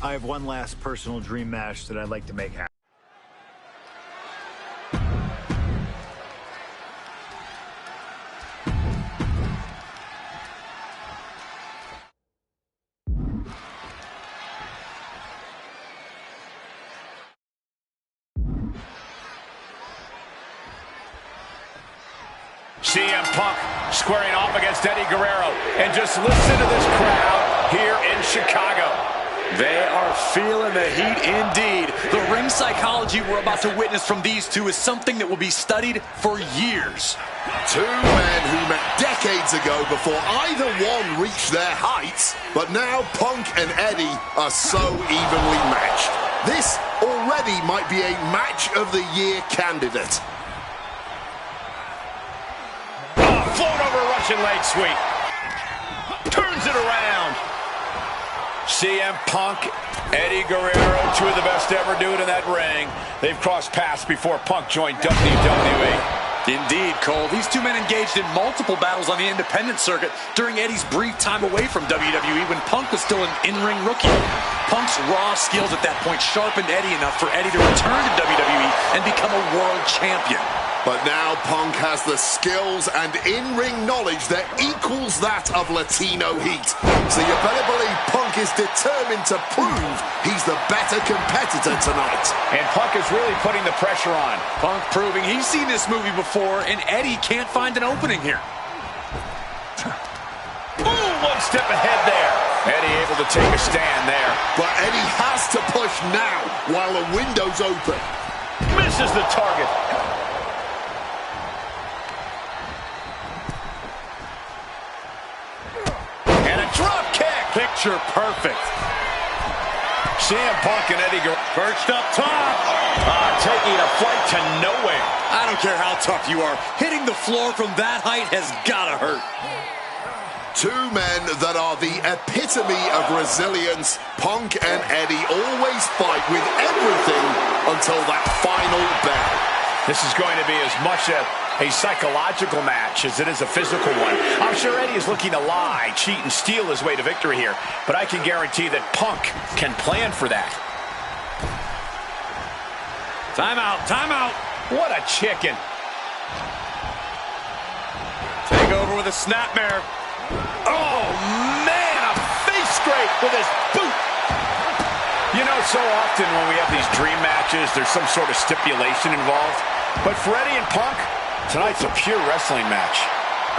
I have one last personal dream match that I'd like to make happen. CM Punk squaring off against Eddie Guerrero. And just listen to this crowd here in Chicago. They are feeling the heat indeed. The ring psychology we're about to witness from these two is something that will be studied for years. Two men who met decades ago before either one reached their heights, but now Punk and Eddie are so evenly matched. This already might be a match of the year candidate. Float over Russian leg sweep. Turns it around. CM Punk, Eddie Guerrero, two of the best to ever do it in that ring. They've crossed paths before Punk joined WWE. Indeed, Cole. These two men engaged in multiple battles on the independent circuit during Eddie's brief time away from WWE when Punk was still an in-ring rookie. Punk's raw skills at that point sharpened Eddie enough for Eddie to return to WWE and become a world champion. But now Punk has the skills and in-ring knowledge that equals that of Latino Heat. So you better believe Punk is determined to prove he's the better competitor tonight. And Punk is really putting the pressure on. Punk proving he's seen this movie before, and Eddie can't find an opening here. Ooh, one step ahead there. Eddie able to take a stand there. But Eddie has to push now while the window's open. Misses the target. Drop kick. Picture perfect. CM Punk and Eddie Perched up top. Taking a flight to nowhere. I don't care how tough you are. Hitting the floor from that height has gotta hurt. Two men that are the epitome of resilience. Punk and Eddie always fight with everything until that final bell. This is going to be as much a psychological match as it is a physical one. I'm sure Eddie is looking to lie, cheat, and steal his way to victory here, but I can guarantee that Punk can plan for that. Timeout, timeout. What a chicken. Take over with a snapmare. Oh, man, a face scrape with his boot. You know, so often when we have these dream matches, there's some sort of stipulation involved. But for Eddie and Punk, tonight's a pure wrestling match.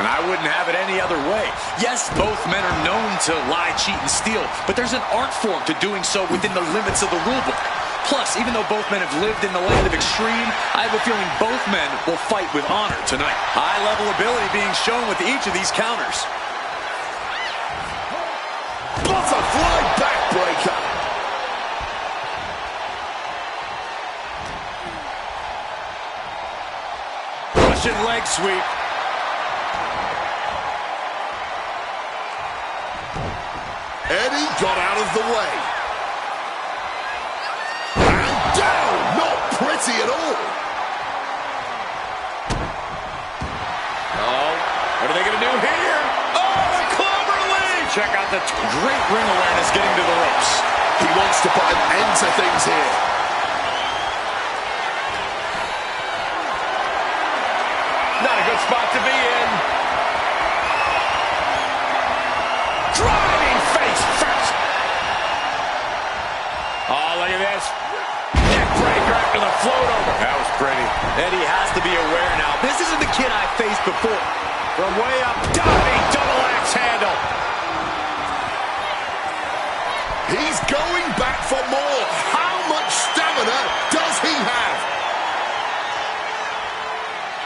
And I wouldn't have it any other way. Yes, both men are known to lie, cheat, and steal, but there's an art form to doing so within the limits of the rulebook. Plus, even though both men have lived in the land of extreme, I have a feeling both men will fight with honor tonight. High-level ability being shown with each of these counters. Butterfly backbreaker. Russian leg sweep. Eddie got out of the way. And down! Not pretty at all. Oh, what are they going to do here? Oh, the clover lead! Check out the great ring awareness getting to the ropes. He wants to put an end to things here. Not a good spot to be in. Driving face first. Oh, look at this. Neck breaker after the float over. That was pretty. Eddie has to be aware now. This isn't the kid I faced before. From way up, diving double axe handle. He's going back for more. How much stamina does he have?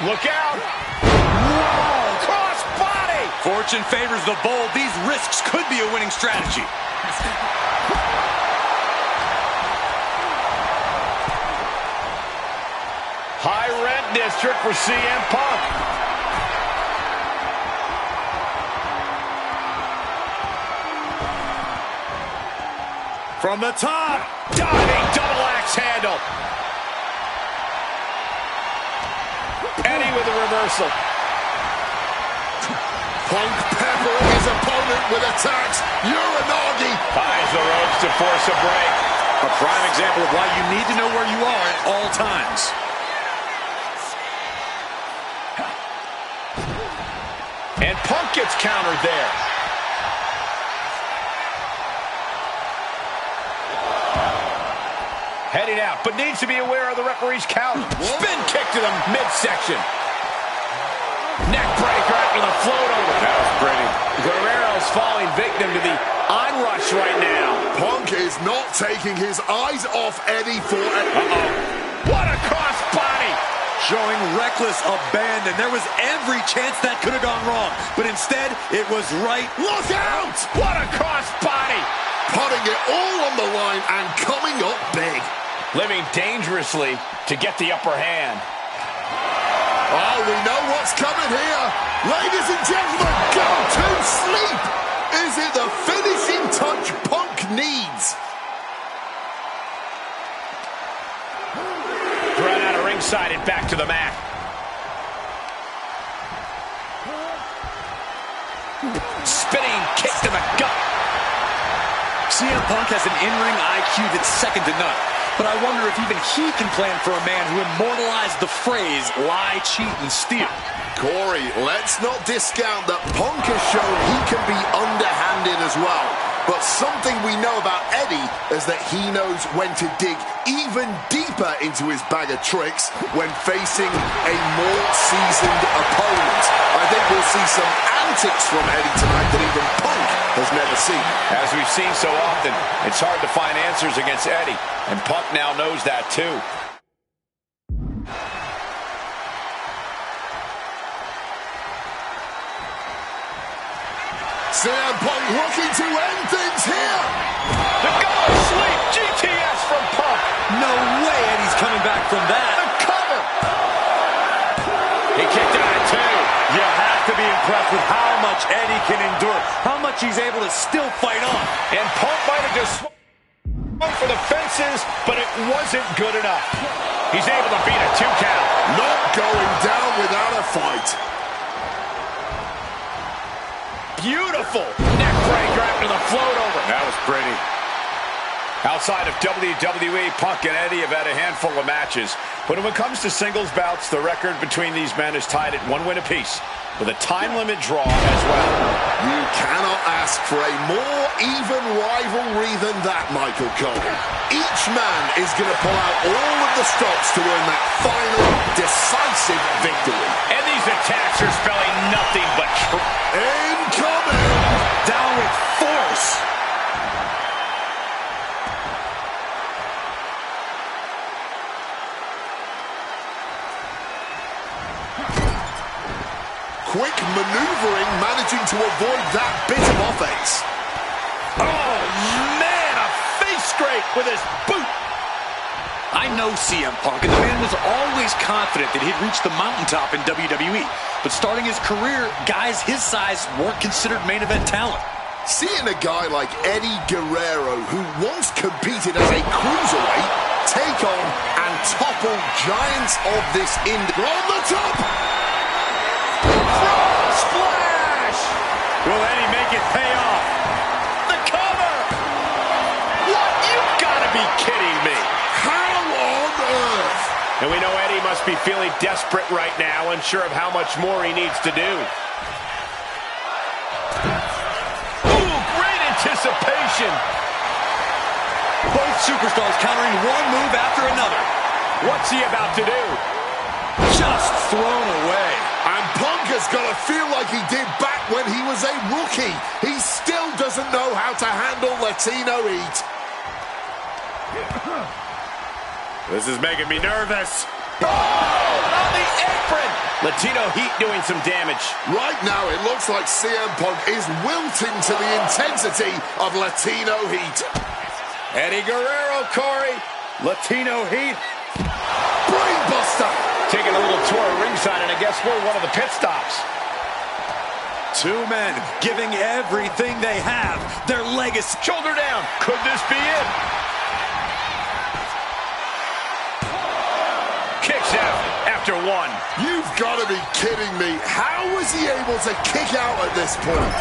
Look out. Whoa, cross body. Fortune favors the bold. These risks could be a winning strategy. High rent district for CM Punk. From the top. Diving double axe handle. Eddie with a reversal. Punk peppering his opponent with attacks. Uranagi. Ties the ropes to force a break. A prime example of why you need to know where you are at all times. And Punk gets countered there. Heading out, but needs to be aware of the referee's count. Spin kick to the midsection. Neck breaker after the float over. That was pretty. Guerrero's falling victim to the onrush right now. Punk is not taking his eyes off Eddie for a... What a cross body. Showing reckless abandon. There was every chance that could have gone wrong, but instead, it was right. Look out! What a cross body. Putting it all on the line and coming up big. Living dangerously to get the upper hand. Oh, we know what's coming here. Ladies and gentlemen, go to sleep. Is it the finishing touch Punk needs. Thrown out of ringside and back to the mat. Spinning kick to the gut. CM Punk has an in-ring IQ that's second to none. But I wonder if even he can plan for a man who immortalized the phrase, lie, cheat, and steal. Corey, let's not discount that Punk has shown he can be underhanded as well. But something we know about Eddie is that he knows when to dig even deeper into his bag of tricks when facing a more seasoned opponent. I think we'll see some antics from Eddie tonight that even Punk has never seen. As we've seen so often, it's hard to find answers against Eddie, and Punk now knows that too. CM Punk looking to end things here. The go sleep GTS from Punk. No way Eddie's coming back from that. The cover. He kicked out at two. You have to be impressed with how much Eddie can endure, how much he's able to still fight on. And Punk might have just swung for the fences, but it wasn't good enough. He's able to beat a 2 count. Not going down without a fight. Beautiful neck breaker after the float over. That was pretty. Outside of WWE, Punk and Eddie have had a handful of matches. But when it comes to singles bouts, the record between these men is tied at 1 win apiece, with a time limit draw as well. You cannot ask for a more even rivalry than that, Michael Cole. Each man is going to pull out all of the stops to earn that final, decisive victory. And these attacks are spelling nothing but truth. Incoming! Down with force. Quick maneuvering, managing to avoid that bit of offense. Oh, man, a face scrape with his boot. I know CM Punk, and the man was always confident that he'd reach the mountaintop in WWE. But starting his career, guys his size weren't considered main event talent. Seeing a guy like Eddie Guerrero, who once competed as a cruiserweight, take on and topple giants of this industry. On the top! Frog splash! Will Eddie make it pay off? The cover! What? You've got to be kidding me. How on earth? And we know Eddie must be feeling desperate right now, unsure of how much more he needs to do. Ooh, great anticipation. Both superstars countering one move after another. What's he about to do? Just thrown away. And Punk has got to feel like he did back when he was a rookie. He still doesn't know how to handle Latino heat. This is making me nervous. Oh, on the apron. Latino heat doing some damage. Right now, it looks like CM Punk is wilting to the intensity of Latino heat. Eddie Guerrero, Corey. Latino heat. Brainbuster. Taking a little tour of ringside, and I guess we're one of the pit stops. Two men giving everything they have. Their legacy. Shoulder down. Could this be it? Kicks out after one. You've got to be kidding me. How was he able to kick out at this point?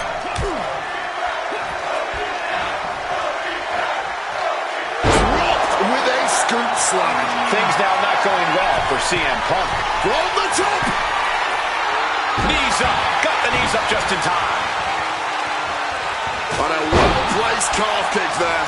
Dropped with a scoop slam. Things now not going well for CM Punk. From the top. Knees up. Got the knees up just in time. And a well-placed calf kick there.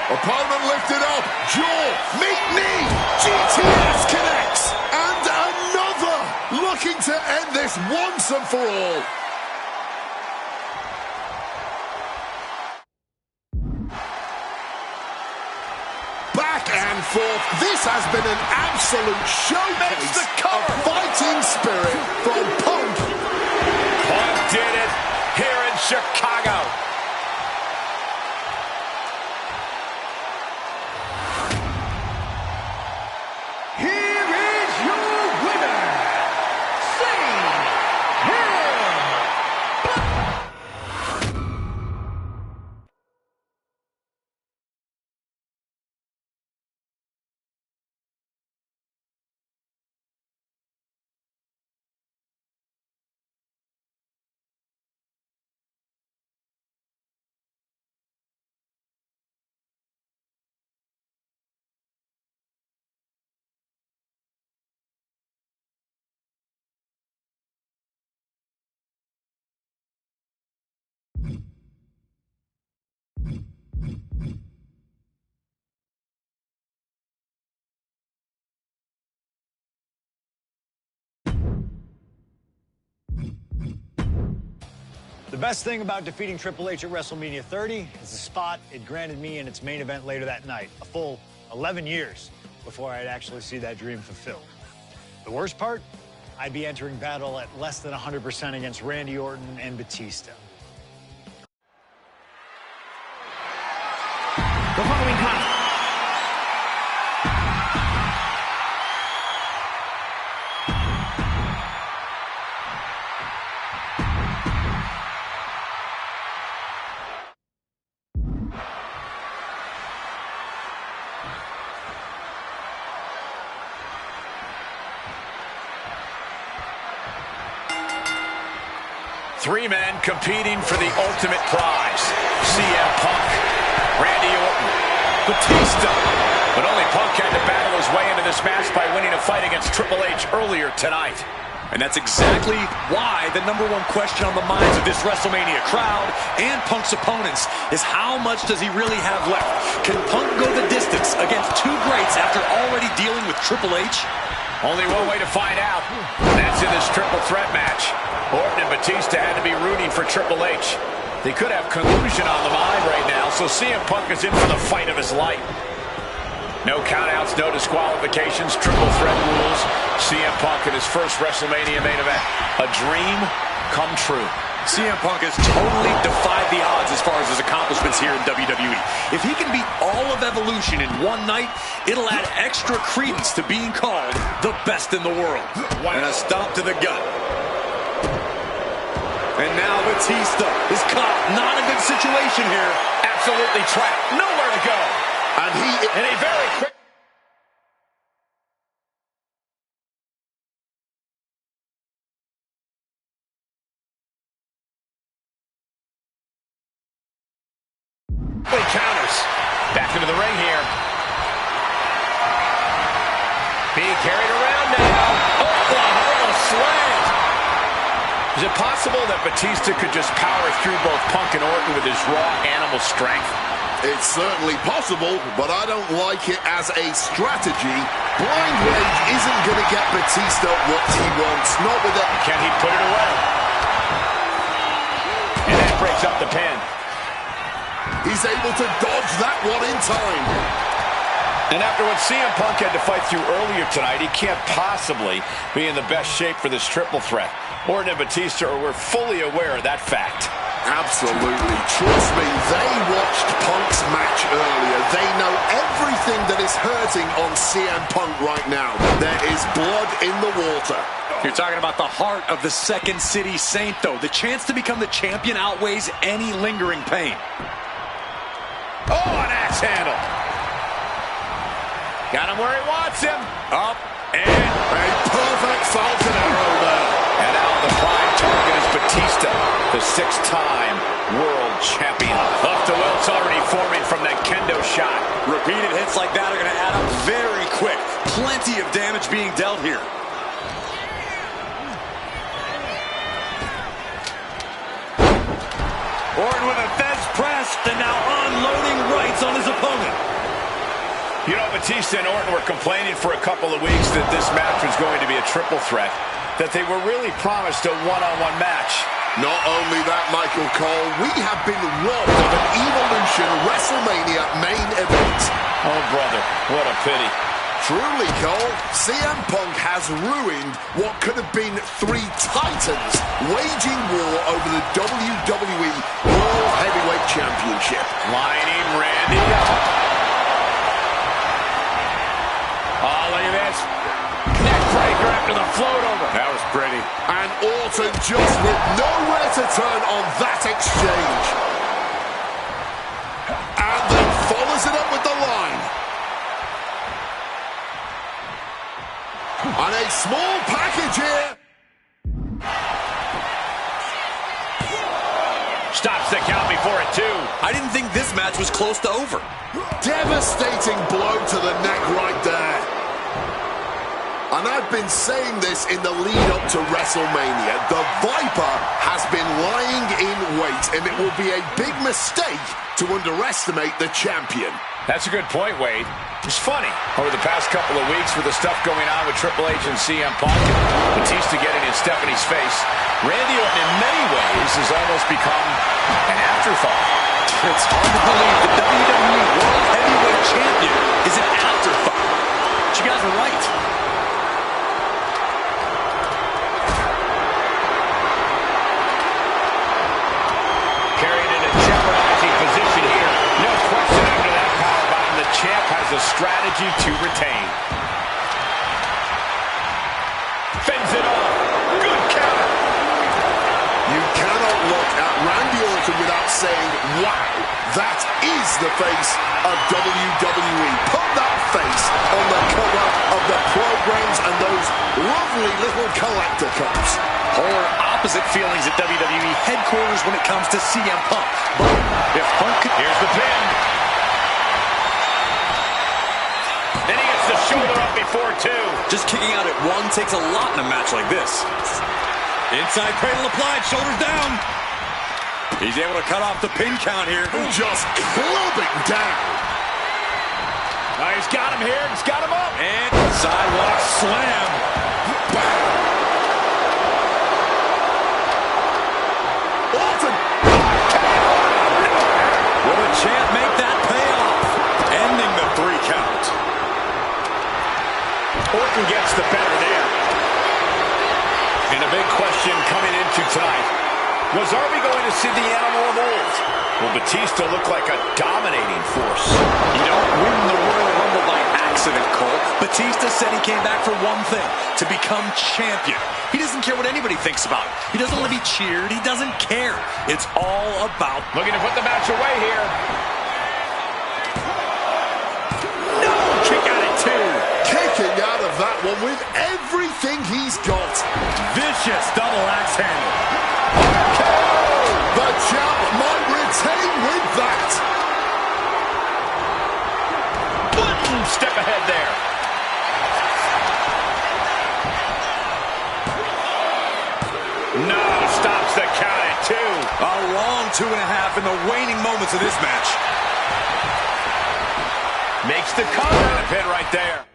Opponent lifted up. Jaw. Meet knee. GTS connects. And another. Looking to end this once and for all. Back and forth. This has been an absolute showcase of fighting spirit from Punk. Punk did it here in Chicago. Here is your winner, CM Punk. The best thing about defeating Triple H at WrestleMania 30 is the spot it granted me in its main event later that night, a full 11 years before I'd actually see that dream fulfilled. The worst part? I'd be entering battle at less than 100% against Randy Orton and Batista. The following contest. Three men competing for the ultimate prize. CM Punk, Randy Orton, Batista. But only Punk had to battle his way into this match by winning a fight against Triple H earlier tonight. And that's exactly why the #1 question on the minds of this WrestleMania crowd and Punk's opponents is how much does he really have left? Can Punk go the distance against two greats after already dealing with Triple H? Only one way to find out. That's in this triple threat match. Orton and Batista had to be rooting for Triple H. They could have collusion on the mind right now, so CM Punk is in for the fight of his life. No countouts, no disqualifications, triple threat rules. CM Punk in his first WrestleMania main event. A dream come true. CM Punk has totally defied the odds as far as his accomplishments here in WWE. If he can beat all of Evolution in one night, it'll add extra credence to being called the best in the world. And a stomp to the gut. And now Batista is caught. Not a good situation here. Absolutely trapped. Nowhere to go. And he... In a very quick... counters. Back into the ring here. Being carried around now. Oklahoma slam. Is it possible that Batista could just power through both Punk and Orton with his raw animal strength? It's certainly possible, but I don't like it as a strategy. Blind Rage isn't going to get Batista what he wants. Not with it. Can he put it away? And that breaks up the pin. He's able to dodge that one in time. And after what CM Punk had to fight through earlier tonight, he can't possibly be in the best shape for this triple threat. Orton and Batista were fully aware of that fact. Absolutely. Trust me, they watched Punk's match earlier. They know everything that is hurting on CM Punk right now. There is blood in the water. You're talking about the heart of the Second City Saint, though. The chance to become the champion outweighs any lingering pain. Oh, an axe handle. Got him where he wants him. Up and a perfect Falcon Arrow there. And now the prime target is Batista, the 6-time world champion. Up to Wilt's already forming from that kendo shot. Repeated hits like that are going to add up very quick. Plenty of damage being dealt here. Orton with a Fez press and now unloading rights on his opponent. You know, Batista and Orton were complaining for a couple of weeks that this match was going to be a triple threat, that they were really promised a one-on-one match. Not only that, Michael Cole, we have been robbed of an Evolution WrestleMania main event. Oh, brother, what a pity. Truly, Cole, CM Punk has ruined what could have been three titans waging war over the WWE World Heavyweight Championship. Lining Randy up. Oh, look at this. Neck breaker after the float over. That was pretty. And Orton just with nowhere to turn on that exchange. And then follows it up with the line. And a small package here. Stops the count before it, too. I didn't think this match was close to over. Devastating blow to the neck right there. And I've been saying this in the lead up to WrestleMania. The Viper has been lying in wait, and it will be a big mistake to underestimate the champion. That's a good point, Wade. It's funny, over the past couple of weeks with the stuff going on with Triple H and CM Punk, Batista getting in Stephanie's face, Randy Orton in many ways has almost become an afterthought. It's hard to believe the WWE World Heavyweight Champion is an afterthought. But you guys are right. Carried in a jeopardizing position here. No question after that powerbomb, the champ has a strategy to retain. Fends it off. Good counter. You cannot look at Randy Orton without saying, wow, that is the face of WWE. Put that face on the cover of the programs and those lovely little collector cups. Polar opposite feelings at WWE headquarters when it comes to CM Punk. But if Punk could... Here's the pin. Then he gets the shoulder up before two. Just kicking out at one takes a lot in a match like this. Inside cradle applied, shoulders down. He's able to cut off the pin count here. Just clubbing down. Now he's got him here. He's got him up. And sidewalk slam. Bam. Orton. Will the champ make that pay off? Ending the 3 count. Orton gets the better there. And a big question coming into tonight was, are we going to see the animal of old? Will Batista look like a dominating force? You don't win the Royal Rumble by accident, Cole. Batista said he came back for one thing, to become champion. He doesn't care what anybody thinks about him. He doesn't want to be cheered. He doesn't care. It's all about... Looking to put the match away here. No! Kick out at 2. Kicking out of that one with everything he's got. Vicious double axe handle. The champ might retain with that. Step ahead there. No, stops the count at 2. A long 2.5 in the waning moments of this match. Makes the cover. Pin right there.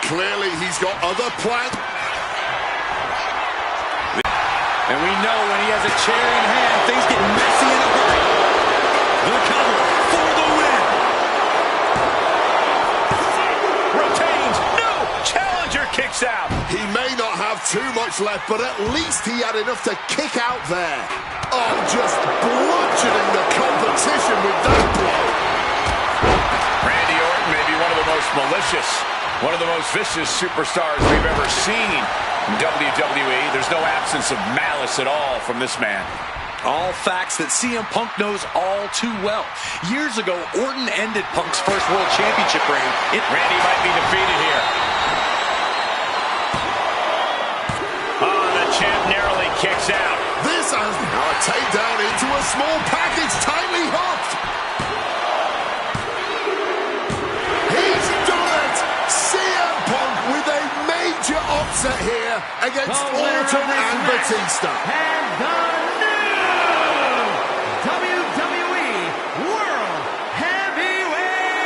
Clearly he's got other plans. And we know when he has a chair in hand, things get messy in a hurry. The cover for the win. Retains. No! Challenger kicks out. He may not have too much left, but at least he had enough to kick out there. Oh, just bludgeoning the competition with that blow. Randy Orton may be one of the most malicious, one of the most vicious superstars we've ever seen in WWE. There's no absence of malice at all from this man. All facts that CM Punk knows all too well. Years ago, Orton ended Punk's first World Championship reign. Randy might be defeated here. Oh, the champ narrowly kicks out. This has now a takedown into a small package, tightly hooked. He's done it! CM Punk with a major upset here against Orton and Batista. And the new WWE World Heavyweight.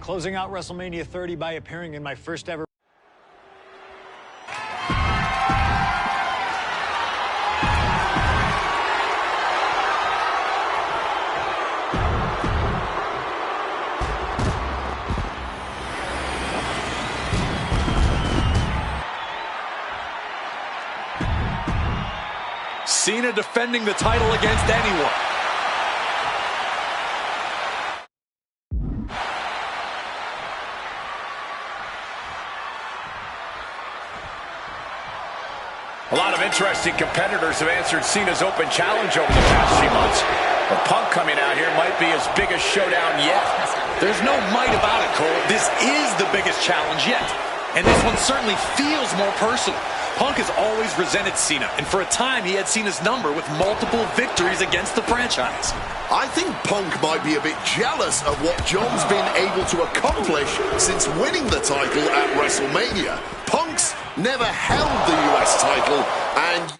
Closing out WrestleMania 30 by appearing in my first ever Cena defending the title against anyone. A lot of interesting competitors have answered Cena's open challenge over the past few months. But Punk coming out here might be his biggest showdown yet. There's no might about it, Cole. This is the biggest challenge yet. And this one certainly feels more personal. Punk has always resented Cena, and for a time he had Cena's number with multiple victories against the franchise. I think Punk might be a bit jealous of what John's been able to accomplish since winning the title at WrestleMania. Punk's never held the US title, and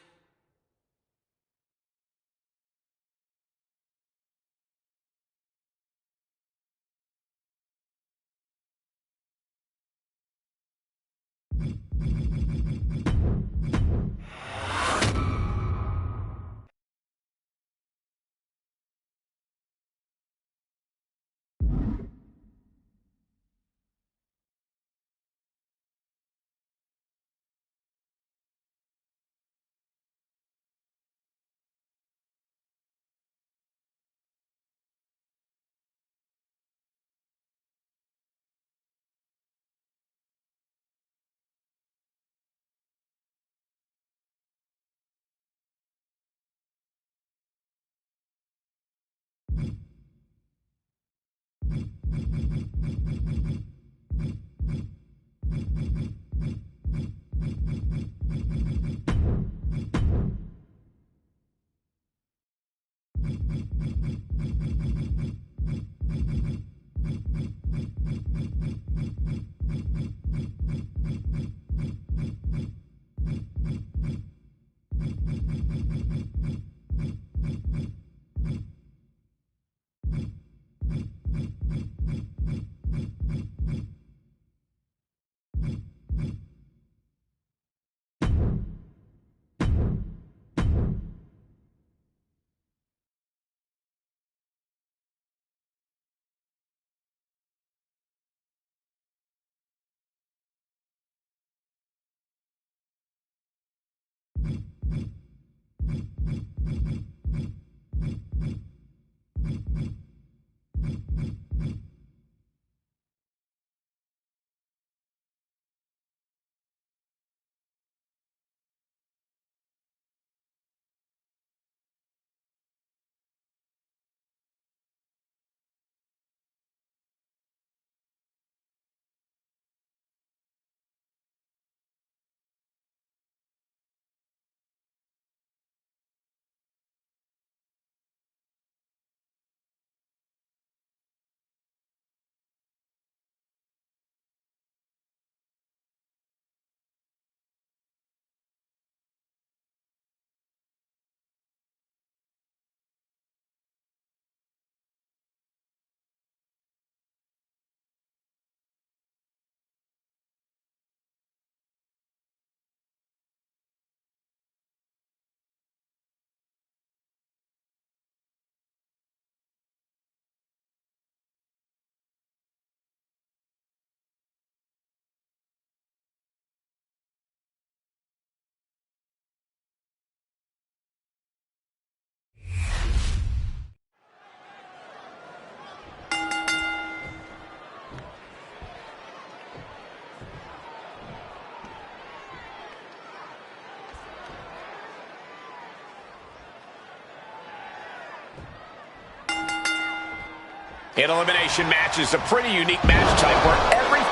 An elimination match is a pretty unique match type where every...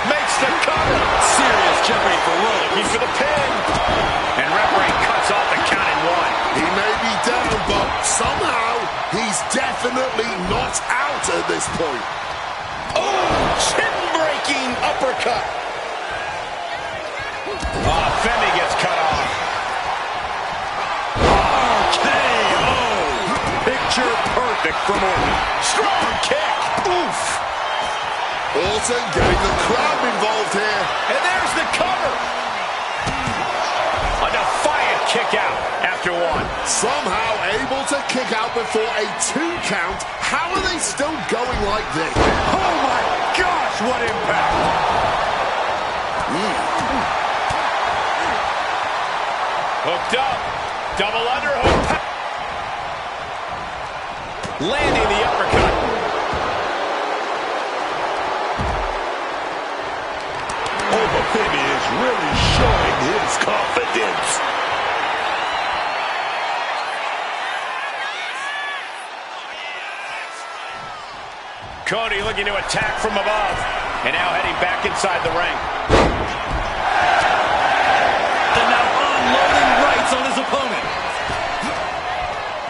makes the cover. Serious jeopardy for Rowan. Looking for the pin. And referee cuts off the count in one. he may be down, but somehow he's definitely not out at this point. Oh, chin-breaking uppercut. Oh, Femi gets cut off. Picture perfect from Orton. Strong kick. Oof! Orton getting the crowd involved here. And there's the cover. A defiant kick out after one. Somehow able to kick out before a 2 count. How are they still going like this? Oh my gosh, what impact. Hooked up. Double underhook. Landing the uppercut. Femi is really showing his confidence. Cody looking to attack from above. And now heading back inside the ring. And now unloading rights on his opponent.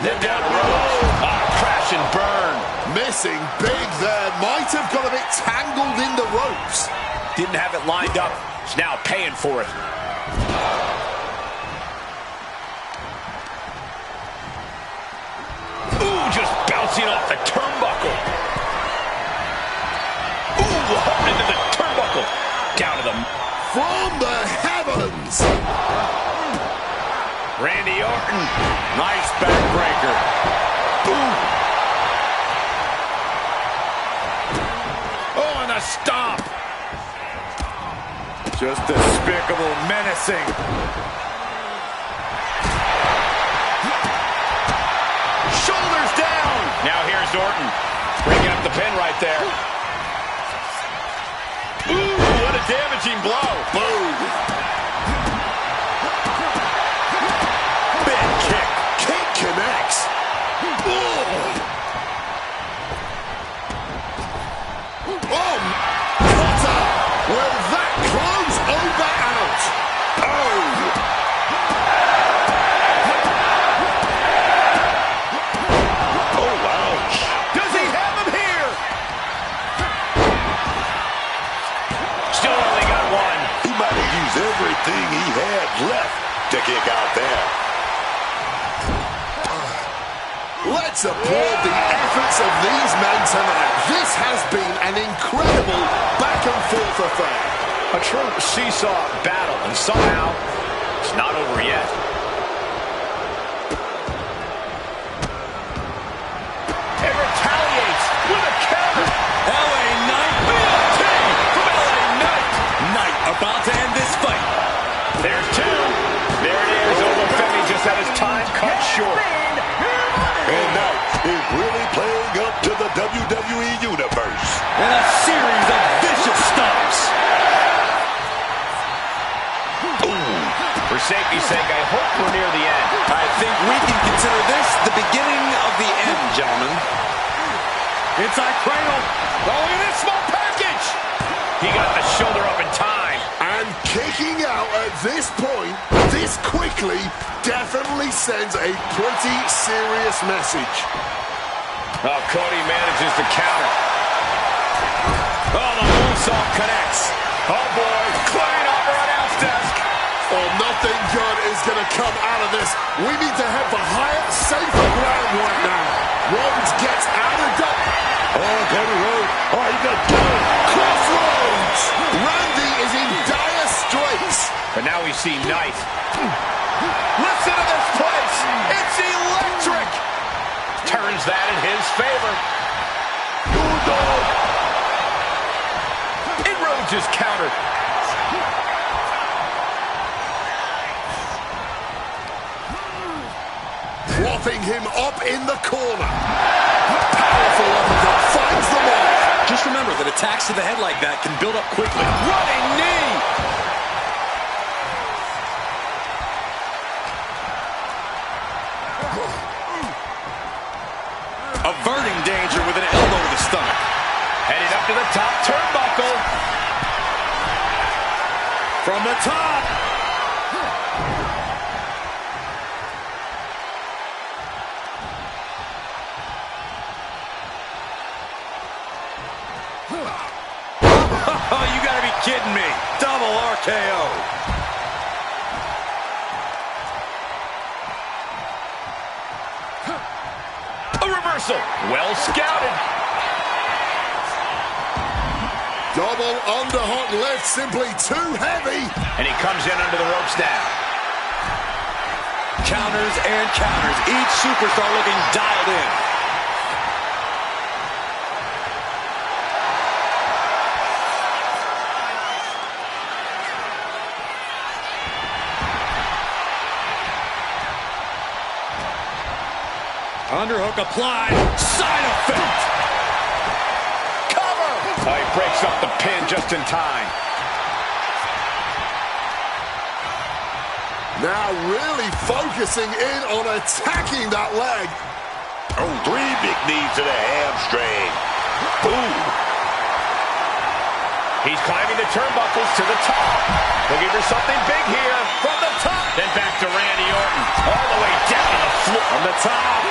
Then down the road. Crash and burn. Missing big there. Might have got a bit tangled in the ropes. Didn't have it lined up. He's now paying for it. Ooh, just bouncing off the turnbuckle. Ooh, up into the turnbuckle. Down to them. From the heavens. Randy Orton. Nice backbreaker. Ooh. Oh, and a stomp. Just despicable, menacing. Shoulders down. Now here's Orton. Bringing up the pin right there. Ooh, what a damaging blow. Boom. Big kick. Kick connects. Oh, Cutter. Will that close over out? Oh. Oh, ouch. Does he have him here? Still only got one. He might have used everything he had left to kick out there. Let's applaud the efforts of these men tonight. This has been an incredible back-and-forth affair. A true seesaw battle, and somehow it's not over yet. It retaliates with a counter. LA Knight. BLT from LA Knight. Knight about to end this fight. There's two. There it is. Obafemi just had his time cut short. And Knight is really playing up to the WWE Universe. And a series of vicious stomps. For safety's sake, I hope we're near the end. I think we can consider this the beginning of the end, gentlemen. Inside cradle. Oh, look at this small package. He got the shoulder up in time. And kicking out at this point, this quickly, definitely sends a pretty serious message. Oh, Cody manages to counter. Oh, the moonsault connects. Oh, boy. Clean up our announce desk. Oh, nothing good is going to come out of this. We need to head for higher, safer ground right now. Rhodes gets out of the... Oh, Cody Rhodes. Oh, he got done. Crossroads. Randy is in dire straits. But now we see Knight. Listen to this place. It's electric. Turns that in his favor. And Rhodes is countered. Propping him up in the corner. Powerful uppercut finds the mark. Just remember that attacks to the head like that can build up quickly. Running knee. Averting danger with an elbow to the stomach. Heading up to the top turnbuckle. From the top. Oh, you gotta be kidding me. Double RKO. A reversal. Well scouted. Double underhook lift, simply too heavy. And he comes in under the ropes now. Counters and counters. Each superstar looking dialed in. Underhook applied. Side effect. Cover. Oh, he breaks up the pin just in time. Now really focusing in on attacking that leg. Oh, 3 big knees to the hamstring. Boom. He's climbing the turnbuckles to the top. Looking for something big here from the top. Then back to Randy Orton. All the way down to the floor. From the top.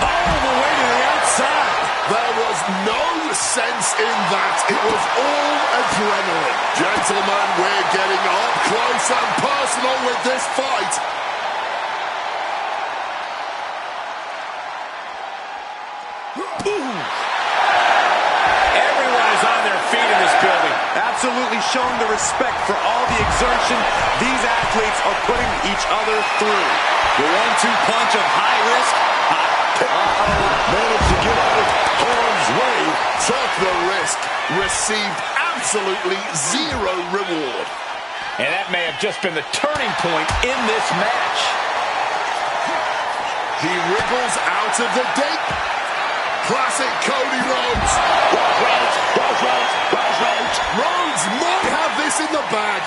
All the way to the outside. There was no sense in that. It was all adrenaline. Gentlemen, we're getting up close and personal with this fight. Everyone is on their feet in this building. Absolutely showing the respect for all the exertion these athletes are putting each other through. The 1-2 punch of high risk. Managed to get out of harm's way. Took the risk. Received absolutely zero reward. And that may have just been the turning point in this match. He wriggles out of the gate. Classic Cody Rhodes. Rhodes might have this in the bag.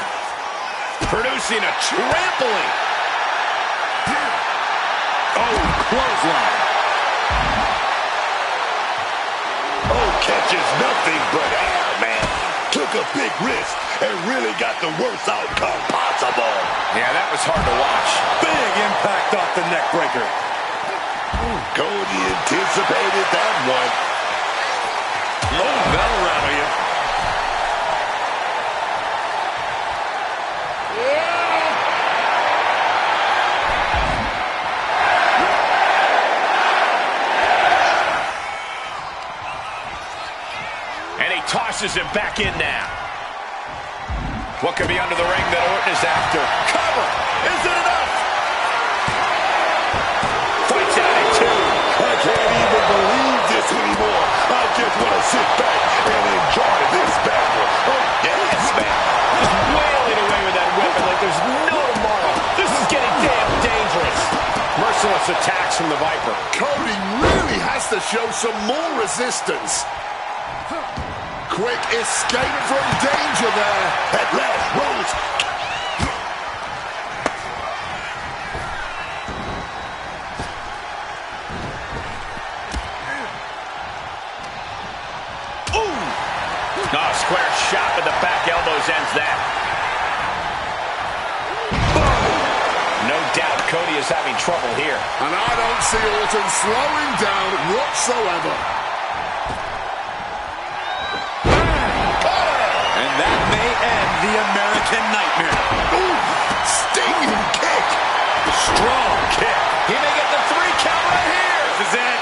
Producing a trampling. Oh, clothesline. Oh, catches nothing but air, man. Took a big risk and really got the worst outcome possible. Yeah, that was hard to watch. Big impact off the neck breaker. Cody anticipated that one. Oh, that'll rattle you. And he tosses him back in now. What could be under the ring that Orton is after? Cover! Is it enough? Fights out at 2. I can't even believe this anymore. I just want to sit back and enjoy this battle. Oh, yes, man. Just wailing away with that weapon like there's no tomorrow. This is getting damn dangerous. Merciless attacks from the Viper. Cody really has to show some more resistance. Quick escape from danger there. At last, Rhodes. Oh, square shot with the back elbows ends that. No doubt Cody is having trouble here. And I don't see Orton slowing down whatsoever. And that may end the American Nightmare. Ooh, stinging kick. Strong kick. He may get the 3 count right here. This is it.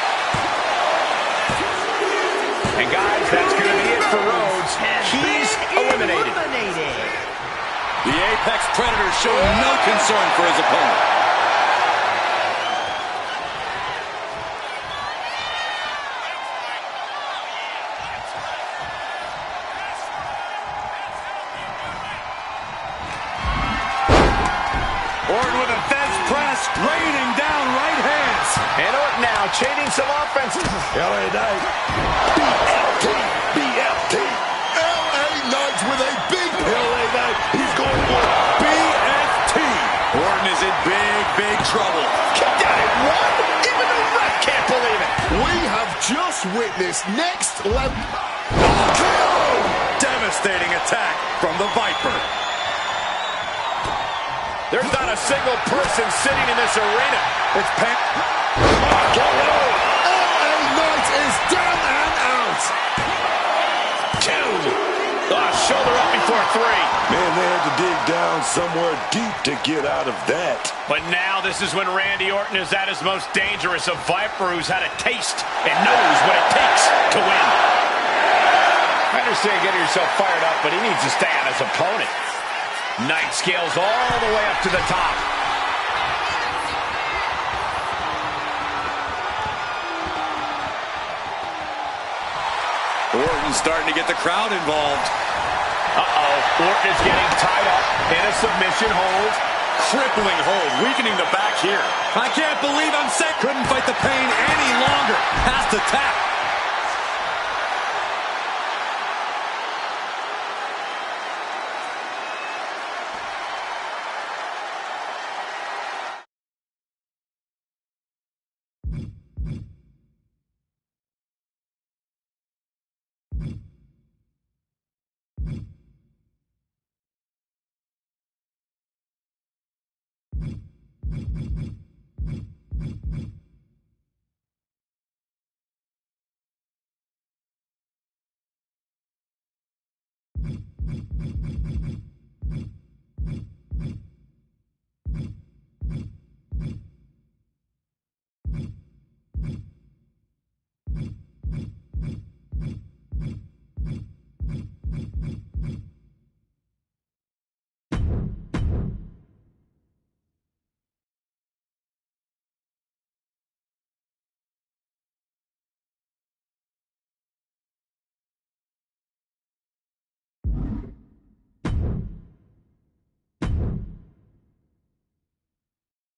And guys, that's going to be it for Rhodes. He's eliminated. The Apex Predator showing no concern for his opponent. Orton with a fence press, raining down right hands. And Orton now chaining some offenses. LA Knight. BFT. BFT. LA Knight with a big LA Knight. He's going for BFT. Orton is in big trouble. Kicked out at 1. Even the ref can't believe it. We have just witnessed next level. Devastating attack from the Viper. There's not a single person sitting in this arena. It's Pan. LA Knight is down and out. 2. Shoulder up before 3. Man, they had to dig down somewhere deep to get out of that. But now this is when Randy Orton is at his most dangerous. A Viper who's had a taste and knows what it takes to win. I understand getting yourself fired up, but he needs to stay on his opponent. Knight scales all the way up to the top. Orton starting to get the crowd involved. Orton is getting tied up in a submission hold. Crippling hold, weakening the back here. I can't believe I'm sick. Couldn't fight the pain any longer. Has to tap.